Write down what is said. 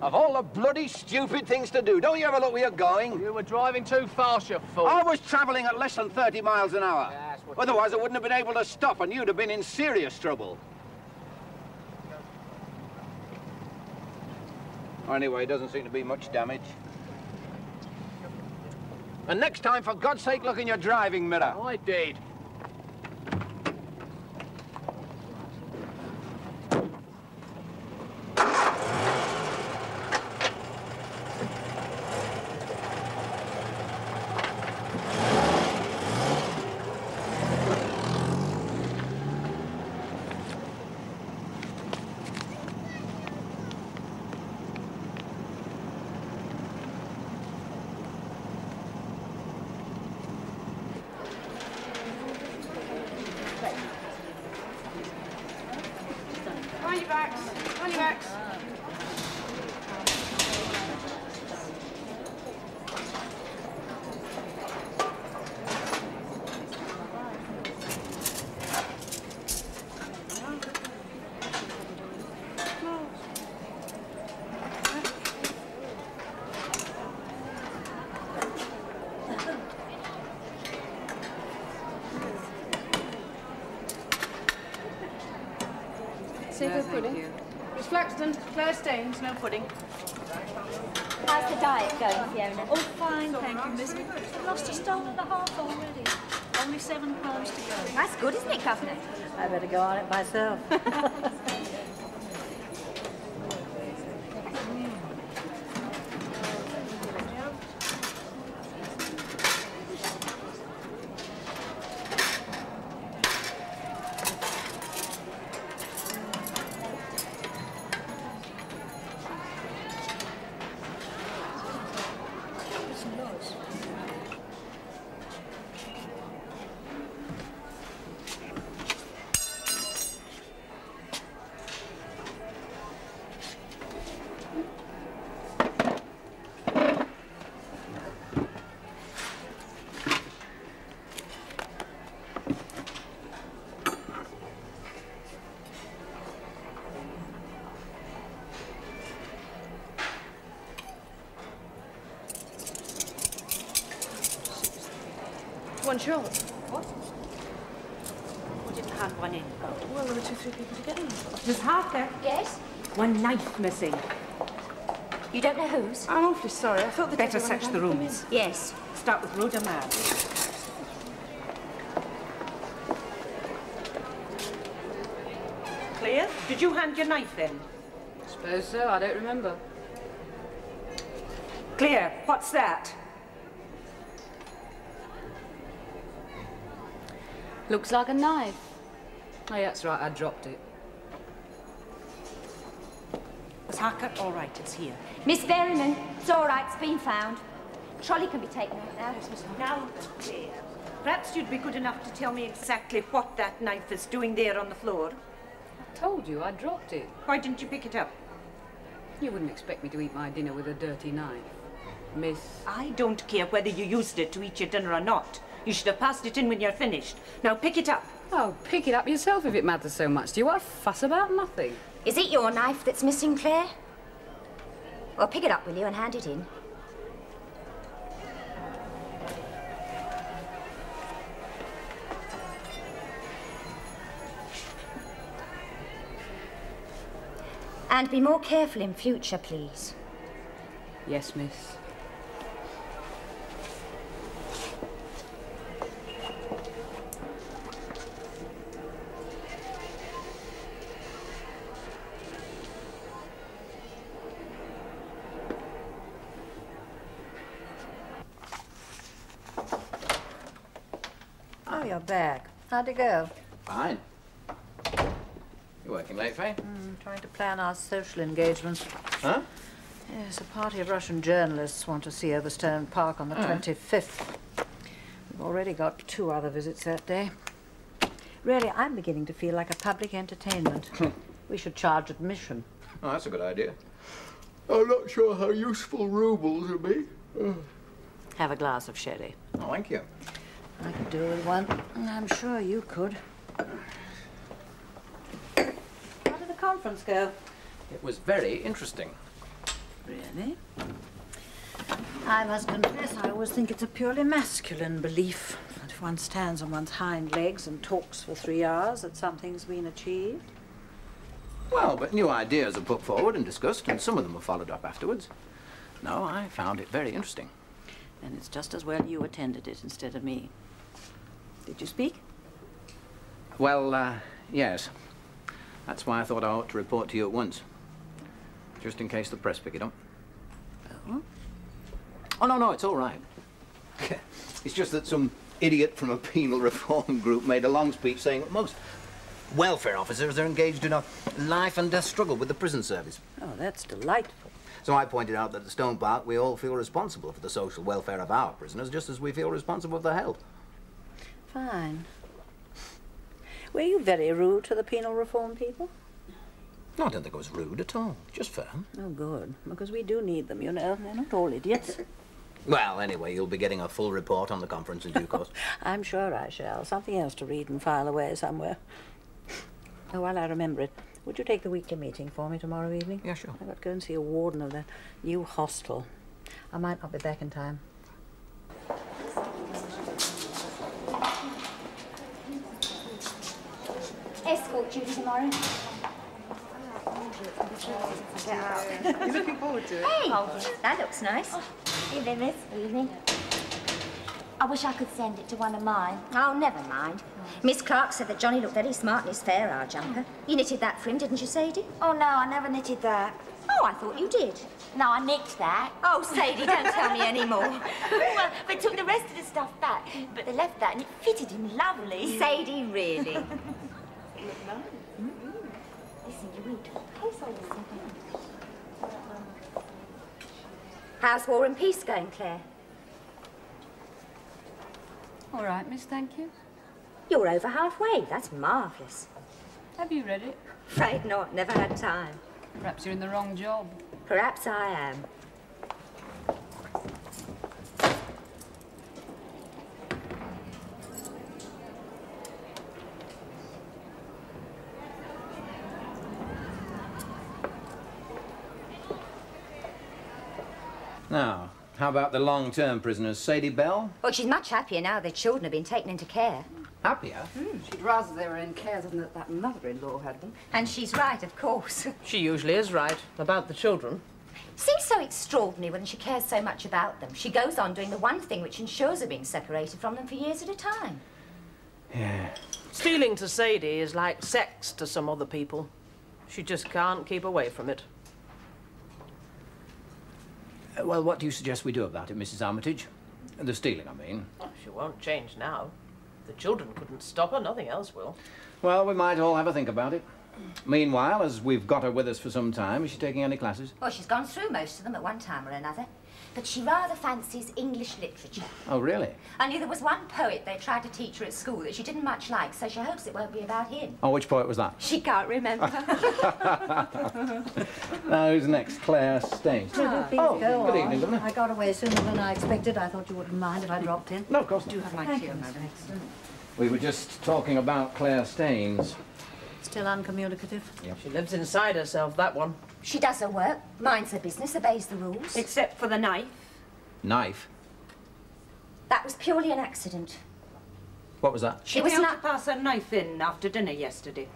Of all the bloody stupid things to do, don't you ever look where you're going? You were driving too fast, you fool. I was travelling at less than 30 miles an hour. Yeah, Otherwise, I wouldn't have been able to stop, and you'd have been in serious trouble. Anyway, doesn't seem to be much damage. And next time, for God's sake, look in your driving mirror. I did. No, pudding. Miss Flaxton, Claire Staines, no pudding. How's the diet going, Fiona? Oh, fine, thank you, miss. I've lost 1.5 stone already. Only 7 pounds to go. That's good, isn't it, Governor? I better go on it myself. One short. What? We didn't hand one in. Well, there were 2-3 people to get in. Miss Harker? Yes? One knife missing. You don't know whose? I'm awfully sorry. I thought the Better search the rooms. Yes. Start with Rhoda Mann. Claire, did you hand your knife in? Suppose so. I don't remember. Claire, what's that? Looks like a knife. Oh, yeah, that's right. I dropped it. Miss Harker, all right, it's here. Miss Berryman, it's all right. It's been found. Trolley can be taken out now. Now, Claire, perhaps you'd be good enough to tell me exactly what that knife is doing there on the floor. I told you I dropped it. Why didn't you pick it up? You wouldn't expect me to eat my dinner with a dirty knife, miss. I don't care whether you used it to eat your dinner or not. You should have passed it in when you're finished. Now pick it up. Oh, pick it up yourself if it matters so much. Do you want to fuss about nothing? Is it your knife that's missing, Claire? Well, pick it up, will you, and hand it in. And be more careful in future, please. Yes, miss. Oh, you're back. How'd it go? Fine. You working late, Faye? Trying to plan our social engagements. Huh? Yes, a party of Russian journalists want to see Overstone Park on the 25th. We've already got 2 other visits that day. Really, I'm beginning to feel like a public entertainment. We should charge admission. Oh, that's a good idea. I'm not sure how useful rubles will be. Have a glass of sherry. Oh, thank you. I could do with one. I'm sure you could. How did the conference go? It was very interesting. Really? I must confess, I always think it's a purely masculine belief that if one stands on one's hind legs and talks for 3 hours, that something's been achieved. Well, but new ideas are put forward and discussed, and some of them are followed up afterwards. No, I found it very interesting. And it's just as well you attended it instead of me. Did you speak? Well, yes. That's why I thought I ought to report to you at once. Just in case the press pick it up. Oh? Oh, no, it's all right. It's just that some idiot from a penal reform group made a long speech saying that most welfare officers are engaged in a life and death struggle with the prison service. Oh, that's delightful. So I pointed out that at Stone Park we all feel responsible for the social welfare of our prisoners, just as we feel responsible for their health. Fine. Were you very rude to the penal reform people? No, I don't think it was rude at all. Just firm. Oh, good. Because we do need them, you know. They're not all idiots. Well, anyway, you'll be getting a full report on the conference in due course. I'm sure I shall. Something else to read and file away somewhere. Oh, while I remember it, would you take the weekly meeting for me tomorrow evening? Yeah, sure. I've got to go and see a warden of the new hostel. I might not be back in time. Escort duty tomorrow. You're looking forward to it? Hey, that looks nice. Evening, miss. Evening. I wish I could send it to one of mine. Oh, never mind. Miss Clark said that Johnny looked very smart in his fair hour jumper. You knitted that for him, didn't you, Sadie? Oh, no, I never knitted that. Oh, I thought you did. No, I nicked that. Oh, Sadie, don't tell me any more. Well, they took the rest of the stuff back, but they left that and it fitted him lovely. Sadie, really? Listen, you read. How's War and Peace going, Claire? All right, miss, thank you. You're over halfway. That's marvellous. Have you read it? Afraid not. Never had time. Perhaps you're in the wrong job. Perhaps I am. Now, how about the long-term prisoners? Sadie Bell? Well, she's much happier now the children have been taken into care. Happier? She'd rather they were in care than that mother-in-law had them. And she's right, of course. She usually is right about the children. Seems so extraordinary when she cares so much about them. She goes on doing the one thing which ensures her being separated from them for years at a time. Yeah. Stealing to Sadie is like sex to some other people. She just can't keep away from it. Well, what do you suggest we do about it, Mrs. Armitage? The stealing, I mean. Oh, she won't change now. The children couldn't stop her, nothing else will. Well, we might all have a think about it. Meanwhile, as we've got her with us for some time, is she taking any classes? Well, she's gone through most of them at one time or another. But she rather fancies English literature. Oh, really? Only there was one poet they tried to teach her at school that she didn't much like, so she hopes it won't be about him. Oh, which poet was that? She can't remember. Now, who's next? Claire Staines. Oh, good evening, Governor. I got away sooner than I expected. I thought you wouldn't mind if I dropped in. No, of course not. Do have my tea, madam. We were just talking about Claire Staines. Still uncommunicative? She lives inside herself, that one. She does her work, minds her business, obeys the rules. Except for the knife. Knife? That was purely an accident. What was that? She It was failed not- to pass her knife in after dinner yesterday.